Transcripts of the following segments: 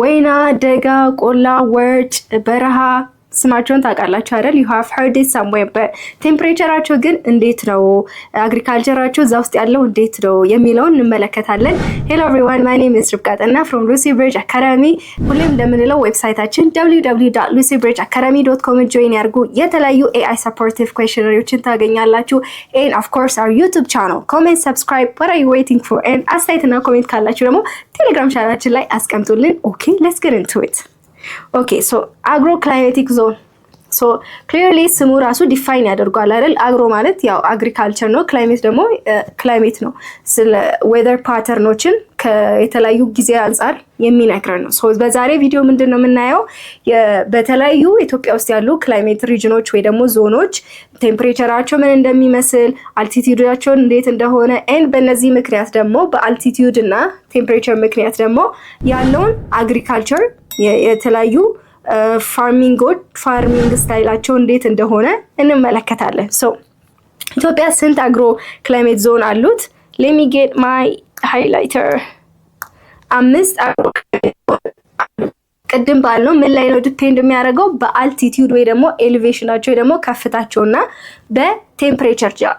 ወይና ደጋ ቆላ ወርጭ በረሃ ስማቸውን ታውቃላችሁ አይደል? you have heard it somewhere but ቴምፕሬቸራቸው ግን እንዴት ነው አግሪካልቸራቸው እዛ ውስጥ ያለው እንዴት ነው የሚለውን እንመለከታለን። hello everyone my name is ርብቃጠና from Lucy Bridge Academy ሁሌም እንደምንለው ዌብሳይታችን www.lucybridgeacademy.com join ያርጉ የተለያዩ AI supportive questionnaires ታገኛላችሁ and of course our YouTube channel comment subscribe what are you waiting for and አስተያየትና ኮሜንት ካላችሁ ደግሞ ቴሌግራም ቻናላችን ላይ አስቀምጡልን okay let's get into it. Okay, so agroclimatic zone. So clearly ስሙ ራሱ ዲፋይን ያደርጋል አይደል? አግሮ ማለት ያው አግሪካልቸር ነው፣ ክላይሜት ደግሞ ክላይሜት ነው። ስለ ዌዘር ፓተርኖችን ከተለያዩ ጊዜ አንፃር የሚነግረን ነው። ሶ በዛሬ ቪዲዮ ምንድነው የምናየው በተለያዩ ኢትዮጵያ ውስጥ ያሉ ክላይሜት ሪጅኖች ወይ ደግሞ ዞኖች ቴምፕሬቸራቸው ምን እንደሚመስል አልቲቲዩዳቸው እንዴት እንደሆነ and በእነዚህ ምክንያት ደግሞ በአልቲቲዩድ እና ቴምፕሬቸር ምክንያት ደግሞ ያለውን አግሪካልቸር የተለያዩ ፋርሚንግ ስታይላቸው እንዴት እንደሆነ እንመለከታለን። ሶ ኢትዮጵያ ስንት አግሮ ክላይሜት ዞን አሉት? let me get my highlighter 5 አግሮ ቅድም ባልነው ምን ላይ ነው ዲፔንድ የሚያደርገው በአልቲቲዩድ ወይ ደግሞ ኤሌቬሽናቸው ወይ ደግሞ ከፍታቸውና በቴምፕሬቸር ጋር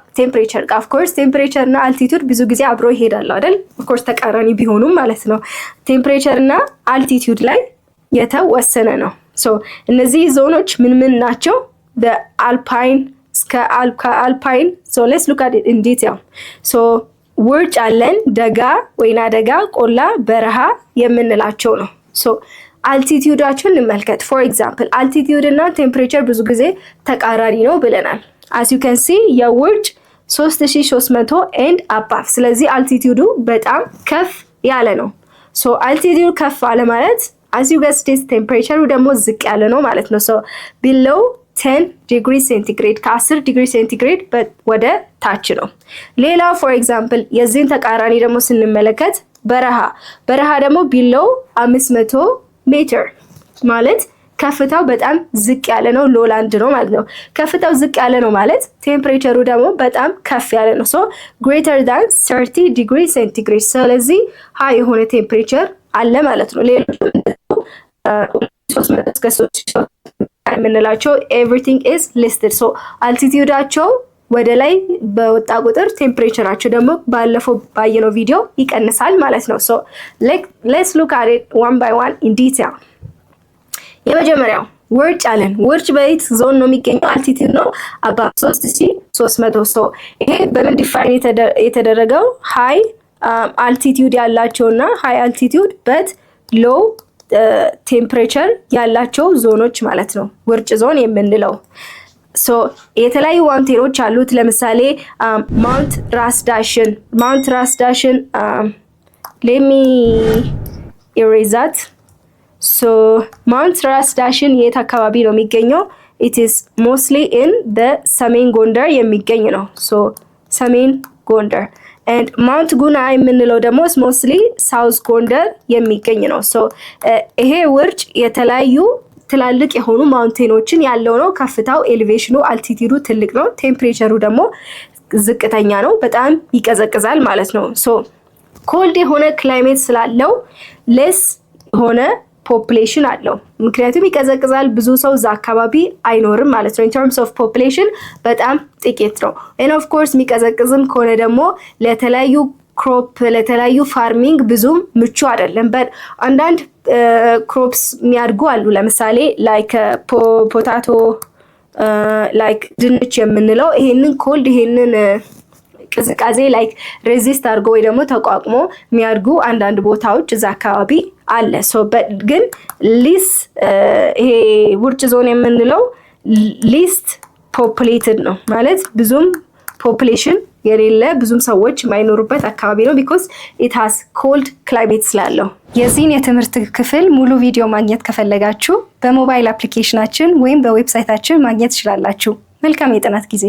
of course ቴምፕሬቸር እና አልቲቲዩድ ብዙ ጊዜ አብሮ ይሄዳሉ አይደል? of course ተቃራኒ ቢሆኑም ማለት ነው። ቴምፕሬቸር እና አልቲቲዩድ ላይ የተወሰነ ነው። ሶ እነዚህ ዞኖች ምን ናቸው? the alpine እስከ alpine so let's look at it in detail. so ውርጭ አለን፣ ደጋ ወይና ደጋ ቆላ በረሃ የምንላቸው ነው። ሶ አልቲቲዩዳቸውን እንመልከት። for example altitude እና ቴምፕሬቸር ብዙ ጊዜ ተቃራኒ ነው ብለናል። as you can see የውርጭ 3300 and above ስለዚህ አልቲቲዩዱ በጣም ከፍ ያለ ነው። ሶ አልቲቲዩድ ከፍ አለ ማለት as you guys this temperature ደግሞ ዝቅ ያለ ነው ማለት ነው። so below 10 degrees centigrade ከ10 ዲግሪ ሴንቲግሬድ ወደ ታች ነው። ሌላ for example የዚህን ተቃራኒ ደግሞ ስንመለከት በረሃ ደግሞ below 500 ሜትር ማለት ከፍታው በጣም ዝቅ ያለ ነው፣ ሎላንድ ነው ማለት ነው። ከፍታው ዝቅ ያለ ነው ማለት ቴምፕሬቸሩ ደግሞ በጣም ከፍ ያለ ነው። so greater than 30 degree centigrade ስለዚህ ሃይ የሆነ ቴምፕሬቸር አለ ማለት ነው። ሌሎች 300 እስከ 300 የምንላቸው everything is listed so altitudeአቸው ወደ ላይ በወጣ ቁጥር ቴምፕሬቸራቸው ደግሞ ባለፈው ባየነው ቪዲዮ ይቀንሳል ማለት ነው። so let's look at it one by one in detail. የመጀመሪያው ውርጭ አለን። ውርጭ በየት ዞን ነው የሚገኘው? አልቲቲዩድ ነው about 3300 so ይሄ በምን ዲፋይን የተደረገው ሃይ አልቲቲዩድ ያላቸውና ሃይ አልቲቲዩድ በት ሎው ቴምፕሬቸር ያላቸው ዞኖች ማለት ነው ውርጭ ዞን የምንለው። ሶ የተለያዩ ማውንቴኖች አሉት። ለምሳሌ ማውንት ራስ ዳሽን let me erase that. so ማውንት ራስ ዳሽን የት አካባቢ ነው የሚገኘው? it is mostly in the ሰሜን ጎንደር የሚገኝ ነው። so ሰሜን ጎንደር and ማውንት ጉና የምንለው ደግሞ mostly ሳውዝ ጎንደር የሚገኝ ነው። so ይሄ ውርጭ የተለያዩ ትላልቅ የሆኑ ማውንቴኖችን ያለው ነው። ከፍታው ኤሌቬሽኑ አልቲቲዩዱ ትልቅ ነው፣ ቴምፕሬቸሩ ደግሞ ዝቅተኛ ነው፣ በጣም ይቀዘቅዛል ማለት ነው። so ኮልድ የሆነ ክላይሜት ስላለው less ሆነ ፖፑሌሽን አለው፣ ምክንያቱም ይቀዘቅዛል፣ ብዙ ሰው እዛ አካባቢ አይኖርም ማለት ነው። in terms of population በጣም ጥቂት ነው and of course የሚቀዘቅዝም ከሆነ ደግሞ ለተለያዩ ክሮፕ ለተለያዩ ፋርሚንግ ብዙም ምቹ አይደለም። but አንዳንድ ክሮፕስ የሚያድጉ አሉ። ለምሳሌ like ፖታቶ like ድንች የምንለው ይሄንን ኮልድ ይሄንን ቅዝቃዜ like ሬዚስት አድርጎ ወይ ደግሞ ተቋቁሞ የሚያድጉ አንዳንድ ቦታዎች እዛ አካባቢ አለ። so but ግን ይሄ ውርጭ ዞን የምንለው least populated ነው ማለት ብዙም ፖፑሌሽን የሌለ ብዙም ሰዎች የማይኖሩበት አካባቢ ነው because it has cold climate ስላለው። የዚህን የትምህርት ክፍል ሙሉ ቪዲዮ ማግኘት ከፈለጋችሁ በሞባይል አፕሊኬሽናችን ወይም በዌብሳይታችን ማግኘት ትችላላችሁ። መልካም የጥናት ጊዜ።